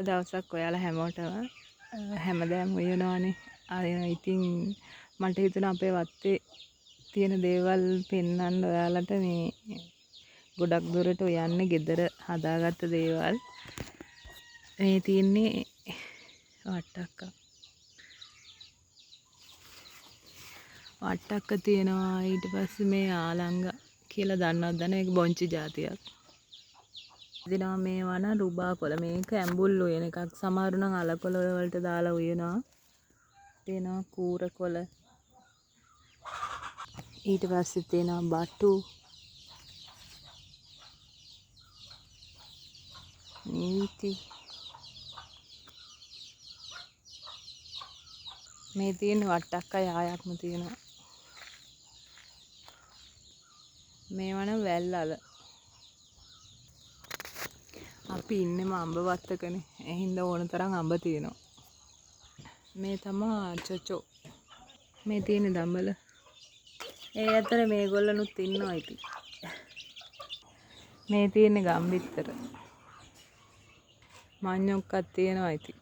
දවසක් ඔයාලා හැමෝටම හැමදාම උයනවානේ. ඉතින් මට හිතුණා අපේ වත්තේ තියෙන දේවල් පෙන්වන්න ඔයාලට. මේ ගොඩක් දුරට උයන්නේ ගෙදර හදාගත්ත දේවල්. මේ තියෙන්නේ වට්ටක්ක තියෙනවා. ඊට පස්සේ මේ ආලංග කියලා දන්නවද නැත්නම් ඒක බොංචි జాතියක්. දිනවා මේවා නම් රුබා කොළ. මේක ඇඹුල් උයන එකක්. සමහරු නම් අලකොළ වලට දාලා උයනවා. තියෙනවා කූර කොළ. ඊට පස්සේ තියෙනවා බටු. නීති. මේ තියෙන වට්ටක්ක යායක්ම තියෙනවා. මේවා නම් වැල් අල. අපි ඉන්නෙම අඹ වත්තකනේ. ඒ හින්දා ඕන තරම් අඹ තියෙනවා. මේ තමා චොචෝ. මේ තියෙන දඹල. ඒ අතර මේගොල්ලනුත් ඉන්නවා ඉතින්. මේ තියෙන ගම්බිත්තර. මඤ්ඤොක්කක් තියෙනවා ඉතින්.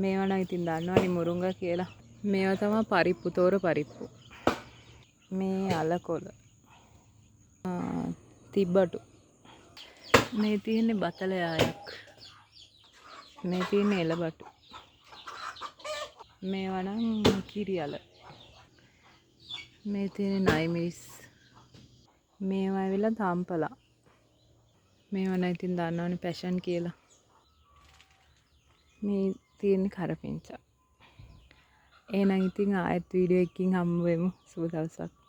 මේවා නම් ඉතින් දන්නවනේ මුරුංගා කියලා. මේවා තමයි පරිප්පු තෝර පරිප්පු. මේ අලකොළ. තිබ්බටු. මේ තියෙන්නේ බතල යායක්. මේ තියෙන්නේ එළබටු. මේවා නම් කිරියල. මේ තියෙන්නේ නයිමිස්. මේවා ඇවිල්ලා තම්පලා. මේවා නම් ඉතින් දන්නවනේ පැෂන් කියලා. මේ තියෙන්නේ කරපිංචා. එහෙනම් ඉතින් ආයෙත් වීඩියෝ එකකින් හම්බ වෙමු. සුබ දවසක්.